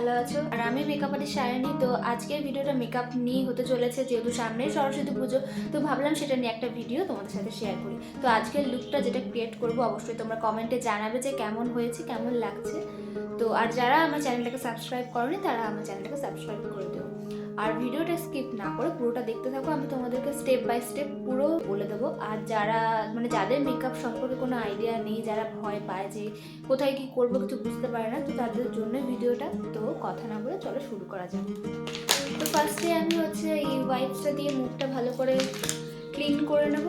ভালো আছো। আর আমি মেকআপ আর্টিস্ট সায়নী। তো আজকের ভিডিওটা মেকআপ নিয়ে হতে চলেছে, যেহেতু সামনে সরস্বতী পুজো, তো ভাবলাম সেটা নিয়ে একটা ভিডিও তোমাদের সাথে শেয়ার করি। তো আজকের লুকটা যেটা ক্রিয়েট করবো অবশ্যই তোমরা কমেন্টে জানাবে যে কেমন হয়েছে, কেমন লাগছে। তো আর যারা আমার চ্যানেলটাকে সাবস্ক্রাইব করনি তারা আমার চ্যানেলটাকে সাবস্ক্রাইব করে দিও। আর ভিডিওটা স্কিপ না করে পুরোটা দেখতে থাকো, আমি তোমাদেরকে স্টেপ বাই স্টেপ পুরো বলে দেবো। আর যারা যাদের মেকআপ সম্পর্কে কোনো আইডিয়া নেই, যারা ভয় পায় যে কোথায় কি করবো কিছু বুঝতে পারে না, তো তাদের জন্য ভিডিওটা। তো কথা না বলে চলো শুরু করা যাক। তো ফার্স্টে আমি এই ওয়াইপসটা দিয়ে মুখটা ভালো করে ক্লিন করে নেব।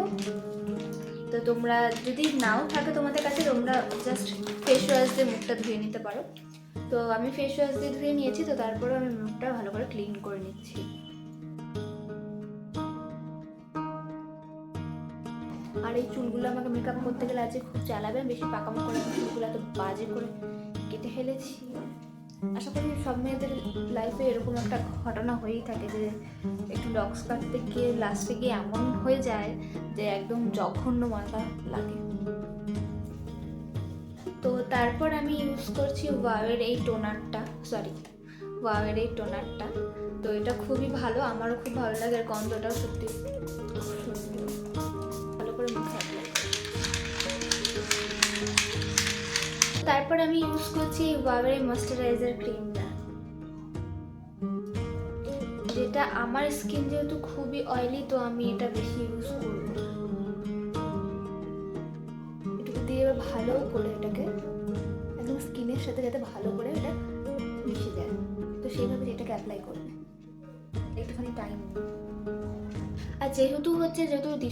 তো তোমরা যদি নাও থাকে তোমাদের কাছে, তোমরা জাস্ট ফেস ওয়াশ দিয়ে মুখটা ধুয়ে নিতে পারো। তো আমি ফেস ওয়াশ দিয়ে ধুয়ে নিয়েছি, তো তারপরে আমি মুখটা ভালো করে ক্লিন করে নিচ্ছি। আর এই চুলগুলো আমাকে মেকআপ করতে গেলে আজকে খুব চালাবে, বেশি পাকামো করে চুলগুলো এত বাজে করে কেটে ফেলেছি। আশা করি সব মেয়েদের লাইফে এরকম একটা ঘটনা হয়েই থাকে যে একটু লক্স কাটতে গিয়ে লাস্টে গিয়ে এমন হয়ে যায় যে একদম জঘন্য মাথা লাগে। তো তারপর আমি ইউজ করছি ওয়াওয়ের এই টোনারটা। তো এটা খুবই ভালো, আমারও খুব ভালো লাগে। আর গন্ধটাও সত্যি খুব সুন্দর। ভালো করে মুখে অ্যাপ্লাই। তারপর আমি ইউজ করছি ওয়াওয়ের ময়েশ্চারাইজার ক্রিমটা, যেটা আমার স্কিন যেহেতু খুবই অয়েলি, তো আমি এটা বেশি ইউজ করব। এটুকু দিয়ে ভালো করে এটাকে একদম স্কিনের সাথে যাতে ভালো করে এটা মিশে যায়, তো সেইভাবে এটাকে অ্যাপ্লাই করবে একটুখানি টাইম। আর যেহেতু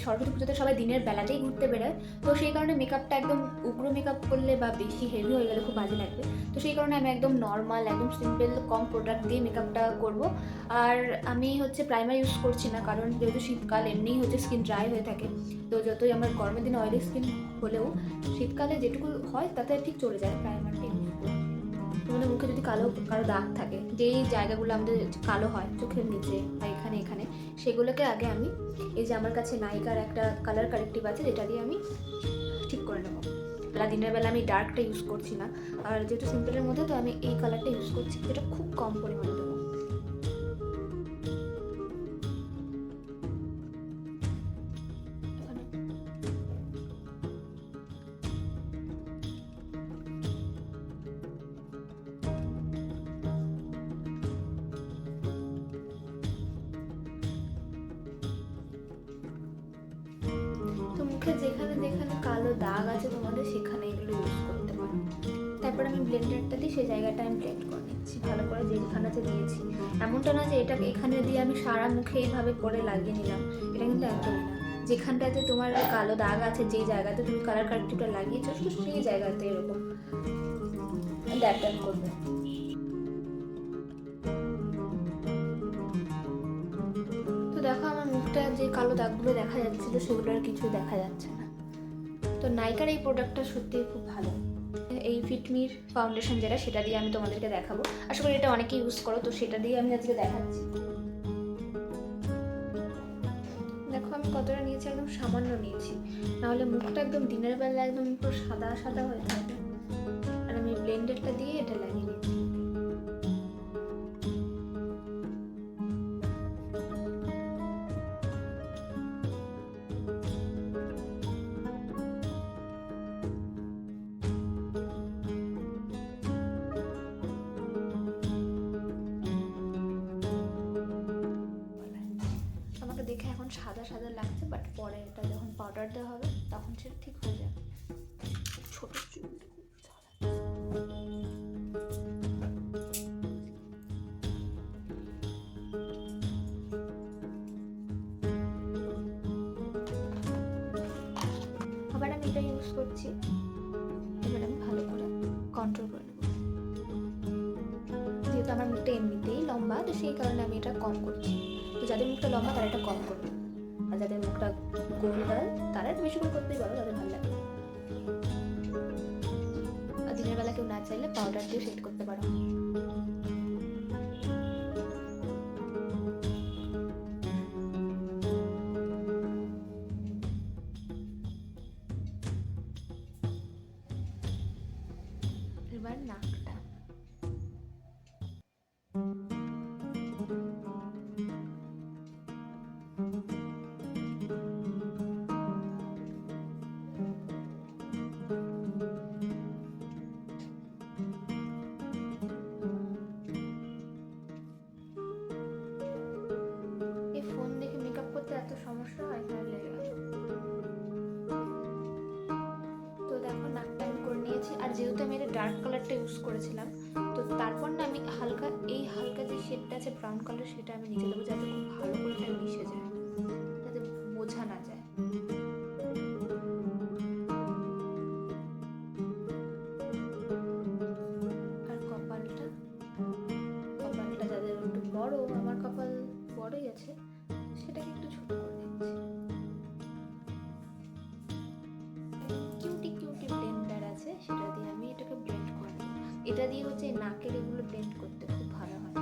সরস্বতী পুজোতে সবাই দিনের বেলাতেই ঘুরতে বেরোয়, তো সেই কারণে মেকআপটা একদম উগ্র মেকআপ করলে বা বেশি হেভি হয়ে গেলে খুব বাজে লাগবে। তো সেই কারণে আমি একদম নর্মাল, একদম সিম্পল, কম প্রোডাক্ট দিয়ে মেকআপটা করব। আর আমি প্রাইমার ইউজ করছি না, কারণ যেহেতু শীতকাল এমনিই স্কিন ড্রাই হয়ে থাকে। তো যতই আমার গরমের দিনে অয়েলি স্কিন হলেও শীতকালে যেটুকু হয় তাতে ঠিক চলে যায় প্রাইমারটা ইউজ করে। তোমাদের মুখে যদি কারো দাগ থাকে, যেই জায়গাগুলো আমাদের কালো হয় চোখের নিচে বা এখানে সেগুলোকে আগে আমি এই যে আমার কাছে নাইকার একটা কালার কারেক্টিভ আছে, যেটা দিয়ে আমি ঠিক করে নেবো। দিনের বেলা আমি ডার্কটা ইউজ করছি না, আর যেহেতু সিম্পলের মধ্যে, তো আমি এই কালারটা ইউজ করছি, যেটা খুব কম পরিমাণে দেবো। তো মুখে যেখানে যেখানে কালো দাগ আছে তোমাদের, সেখানে এগুলো ইউজ করতে পারো। তারপর আমি ব্লেন্ডারটা দিয়ে সেই জায়গাটা আমি ব্লেন্ড করে নিচ্ছি ভালো করে, যেখানেতে দিয়েছি। এমনটা না যে এটাকে এখানে দিয়ে আমি সারা মুখে এইভাবে করে লাগিয়ে নিলাম, এটা কিন্তু একদমই না। যেখানটাতে তোমার কালো দাগ আছে, যেই জায়গাতে তুমি কালার কারেক্টিভটা লাগিয়েছো, শুধু সেই জায়গাতে এরকম ড্যাব ড্যাব করবে। তো দেখো আমার মুখটা যে কালো দাগগুলো দেখা যাচ্ছিল সেগুলো আর কিছুই দেখা যাচ্ছে না। তো নাইকার এই প্রোডাক্টটা সত্যিই খুব ভালো। এই ফিটমির ফাউন্ডেশন যেটা, সেটা দিয়ে আমি তোমাদেরকে দেখাবো। আশা করি এটা অনেকে ইউজ করো, তো সেটা দিয়ে আমি আজকে দেখাচ্ছি। দেখো আমি কতটা নিয়েছি, একদম সামান্য নিয়েছি, নাহলে মুখটা একদম দিনের বেলা একদম পুরো সাদা সাদা হয়ে যাবে। আর আমি ব্লেন্ডারটা দিয়ে এটা লাগিয়ে নিচ্ছি। আমাকে দেখে এখন সাদা সাদা লাগছে, বাট পরে এটা যখন পাউডার দেওয়া হবে তখন সেটা ঠিক হয়ে যাবে। ছোট চুল আবার আমি এটা ইউজ করছি। এবার আমি ভালো করে কন্ট্রোল করে নেব, যেহেতু আমার মুখটা এমনিতেই লম্বা, তো সেই কারণে আমি এটা কম করছি। তো যাদের মুখটা লম্বা তারা এটা কম করবে, আর যাদের মুখটা গোল হয় তারা একটু বেশি করে করতেই পারো, তাদের ভালো লাগে। আর দিনের বেলা কেউ না চাইলে পাউডার দিয়ে সেট করতে পারো। এবার নাকটা ফোন দেখে মেকআপ করতে এত সমস্যা হয় তাহলে। তো দেখো নাকটা আমি করে নিয়েছি, আর যেহেতু আমি এটা ডার্ক কালারটা ইউজ করেছিলাম, তো তারপর না আমি হালকা যে শেডটা আছে ব্রাউন কালার, সেটা আমি নিচে দেবো যাতে খুব ভালো করে এটা মিশে যায়, যাতে বোঝা না যায়। আর কপালটা যাদের একটু বড়, আমার কপাল বড়ই আছে, সেটাকে একটু ছোট করে দিচ্ছি। কিউটি ব্লেন্ডার আছে, সেটা দিয়ে আমি এটাকে ব্লেন্ড করে নেব। এটা দিয়ে হচ্ছে নাকের এগুলো ব্লেন্ড করতে খুব ভালো হয়।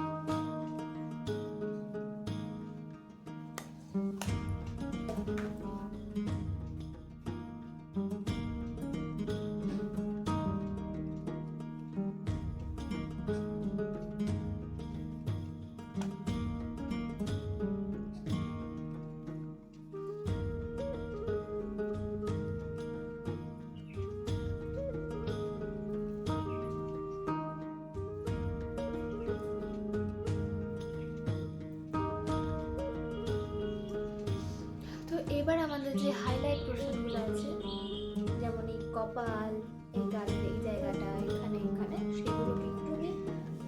এবার আমাদের যে হাইলাইট পোর্শনগুলো আছে, যেমন এই কপাল, এই গালের এই জায়গাটা, এখানে সেগুলোকে একটু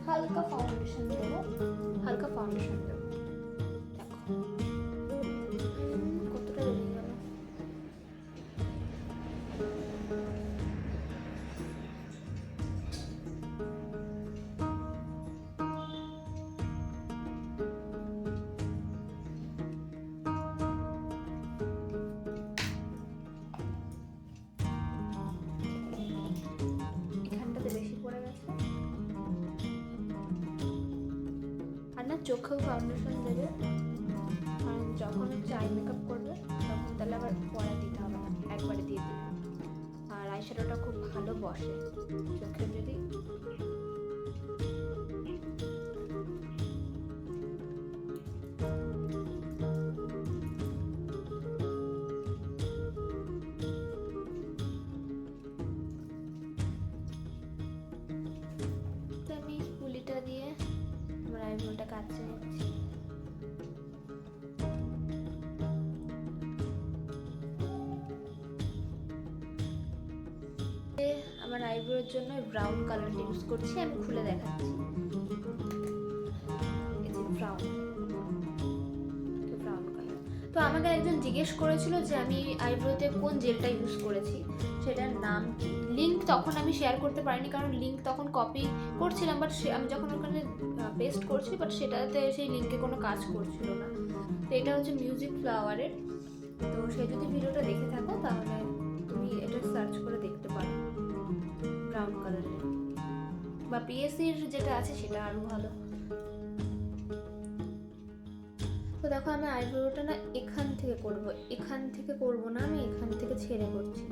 হালকা ফাউন্ডেশন দেবো। দেখো কতটা বেরিয়ে গেল। চোখেও ফাউন্ডেশন দেবে, কারণ যখন হচ্ছে আই মেকআপ করবে তখন তাহলে আবার পরে দিতে হবে না, একবারে দিয়ে দেবে। আর আইশ্যাডোটা খুব ভালো বসে চোখে যদি। আমি পুলিটা দিয়ে আমার আইব্রোটা কাটছে নিচ্ছি। আমার আইব্রোর জন্য ব্রাউন কালারটা ইউজ করছি, আমি খুলে দেখাচ্ছি। Brown colour. তো আমাকে একজন জিজ্ঞেস করেছিল যে আমি আইব্রোতে কোন জেলটা ইউজ করেছি, সেটার নাম কি। লিঙ্ক তখন আমি শেয়ার করতে পারিনি, কারণ লিঙ্ক তখন কপি করছিলাম, বাট আমি যখন ওখানে পেস্ট করছি, বাট সেটাতে সেই লিঙ্কে কোনো কাজ করছিল না। তো এটা হচ্ছে মিউজিক ফ্লাওয়ারের। তো সে যদি ভিডিওটা দেখে থাকো তাহলে তুমি এটা সার্চ করে দেখতে পারো, ব্রাউন কালারের, বা পিএসসির যেটা আছে সেটা আরও ভালো। তো দেখো আমি আইব্রোটা না এখান থেকে করবো না, আমি এখান থেকে ছেড়ে করছি।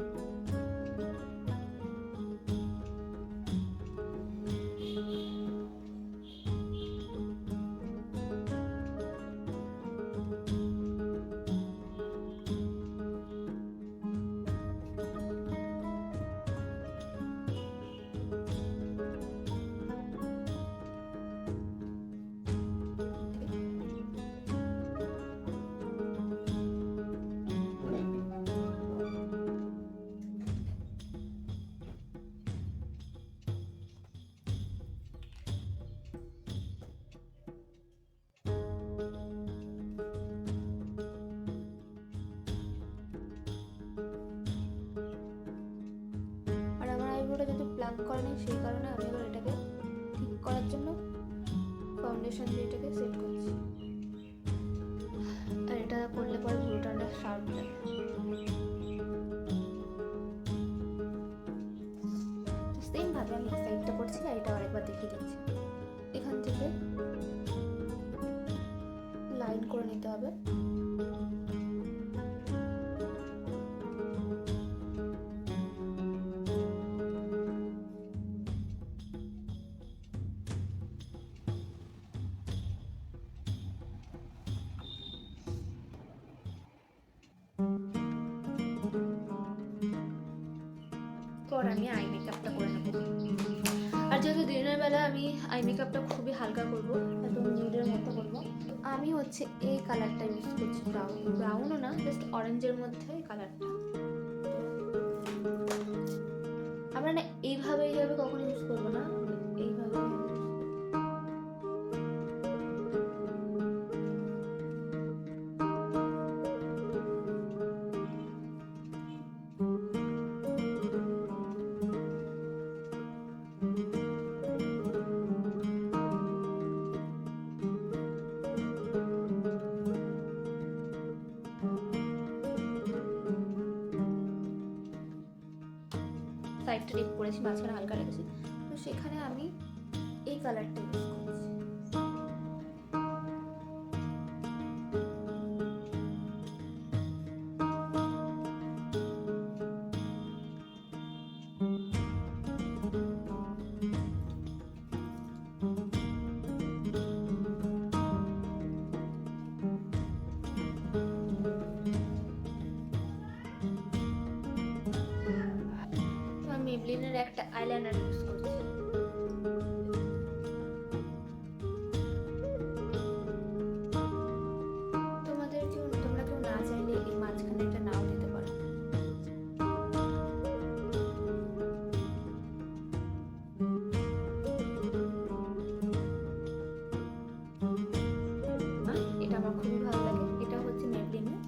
প্লাগ করেনি, সেই কারণে আমি এবার এটাকে ঠিক করার জন্য ফাউন্ডেশন দিয়ে এটাকে সেট করছি। আর এটা করলে পরে পুরোটা অনেক শার্প লাগে। সেম ভাবে আমি সাইডটা করছি, আর এটা আরেকবার দেখিয়ে দিচ্ছি। এখান থেকে লাইন করে নিতে হবে। তারপর আমি আই মেকআপটা করে নেবো। আর যেহেতু দিনের বেলা আমি আই মেকআপটা খুবই হালকা করবো, একদম নিউডের মতো করবো, আমি হচ্ছে এই কালারটা ইউজ করছি, ব্রাউনও না, জাস্ট অরেঞ্জের মধ্যে এই কালারটা। আমরা না এইভাবে কখনো ইউজ করবো না, এইভাবে সাইডটা ডিপ করেছি, মাঝখানে হালকা রেখেছি, তো সেখানে আমি এই কালারটা ইউজ করছি। মেবলিনের একটা আইলাইনার ইউজ করছি। তোমরা কেউ না চাইলে এই মাঝখানে একটা নাও দিতে পারো। এটা আমার খুবই ভালো লাগে, এটা হচ্ছে মেবলিনের।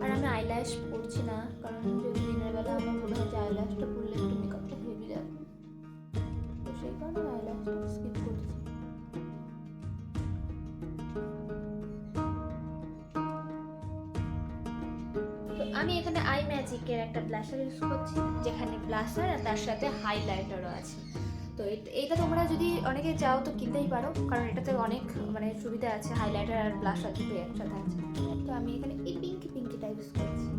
আর আমি আইল্যাশ পরছি না, কারণ দিনের বেলা আমার মনে হয় যে আইল্যাশটা পরলে একটু মেকআপটা হেভি লাগবে, তো সেই কারণে আইল্যাশটা স্কিপ করছি। তো আমি এখানে আই ম্যাজিকের একটা ব্লাশার ইউজ করছি, যেখানে ব্লাশার আর তার সাথে হাইলাইটারও আছে। তো এইটা তোমরা যদি অনেকে চাও তো কিনতেই পারো, কারণ এটাতে অনেক মানে সুবিধা আছে, হাইলাইটার আর ব্লাশার দুটোই একসাথে আছে। তো আমি এখানে এই পিঙ্কিটা ইউজ করছি।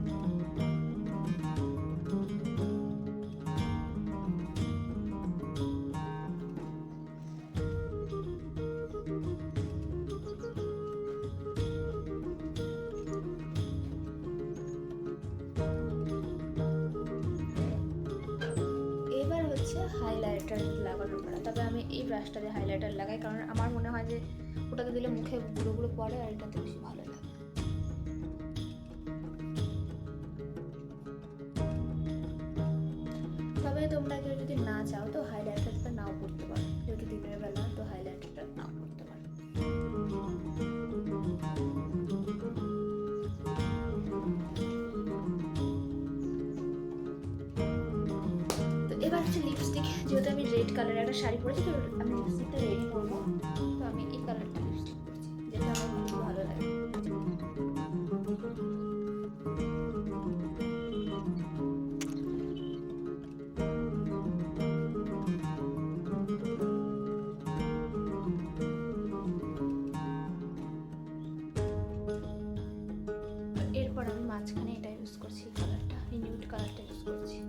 হাইলাইটার লাগানোর পরে তবে আমি এই ব্রাশটা দিয়ে হাইলাইটার লাগাই, কারণ আমার মনে হয় যে ওটাতে দিলে মুখে গুঁড়ো পড়ে আর এটাতে বেশি ভালো লাগে। তবে তোমরা কেউ যদি না চাও তো হাইলাইটারটা নাও করতে পারো, যেহেতু দিনের বেলা তো হাইলাইটারটা নাও করতে পারো। এবার হচ্ছে লিপস্টিক, যেহেতু আমি রেড কালারের একটা শাড়ি পরেছি, তো আমি লিপস্টিকটা রেডি করবো, তো আমি এই কালারটা লিপস্টিক করছি, যেটা আমার খুব ভালো লাগে। এরপর আমি মাঝখানে এটা ইউজ করছি, কালারটা এই নিউড কালারটা ইউজ করছি।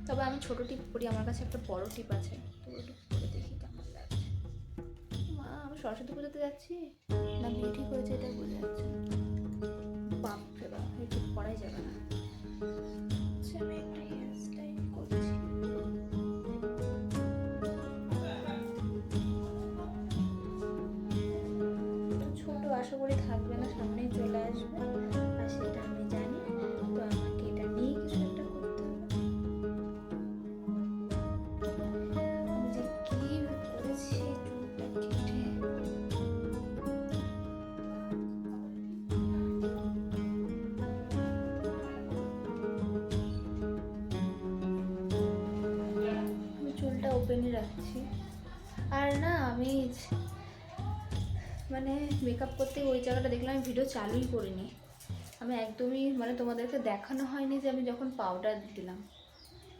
তবে আমি ছোট টিপ করি, আমার কাছে একটা বড় টিপ আছে, তো ওটা করে দেখি কেমন লাগছে। মা, আমি সরস্বতী পুজোতে যাচ্ছি না বিয়ে ঠিক হয়েছে এটাই বোঝা যাচ্ছে। বাপরে বাপ, এই টিপ করাই যাবে না। আমি একটা হেয়ার স্টাইল করছি। ছোট আশা করি থাকবে না, সামনেই চলে আসবে, আর সেটা আমি জানি, তো আমাকে এটা নিয়ে কিছু একটা করতে হবে। আমি যে কি করেছি চুলটা কেটে, আমি চুলটা ওপেনই রাখছি। আর না আমি মানে মেকআপ করতে ওই জায়গাটা দেখলাম, আমি ভিডিও চালুই করিনি। আমি একদমই মানে তোমাদেরকে দেখানো হয়নি যে আমি যখন পাউডার দিলাম,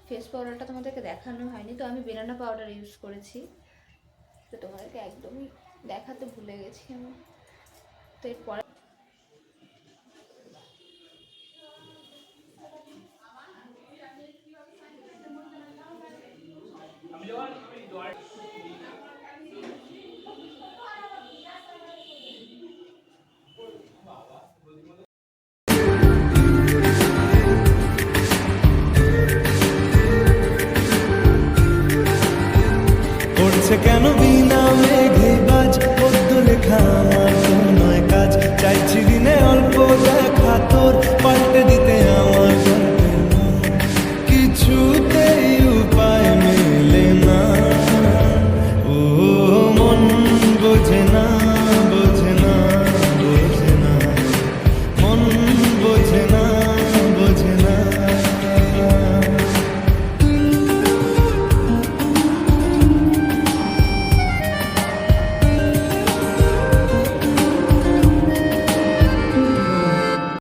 ফেস পাউডারটা তোমাদেরকে দেখানো হয়নি। তো আমি বেনানা পাউডার ইউজ করেছি, তো তোমাদেরকে একদমই দেখাতে ভুলে গেছি আমি। তো এরপরে করছে কেন বিনা মেঘে বাজ, পদ্ম লেখা আমার নয় কাজ, চাইছি দিনে অল্প দেখা তোর।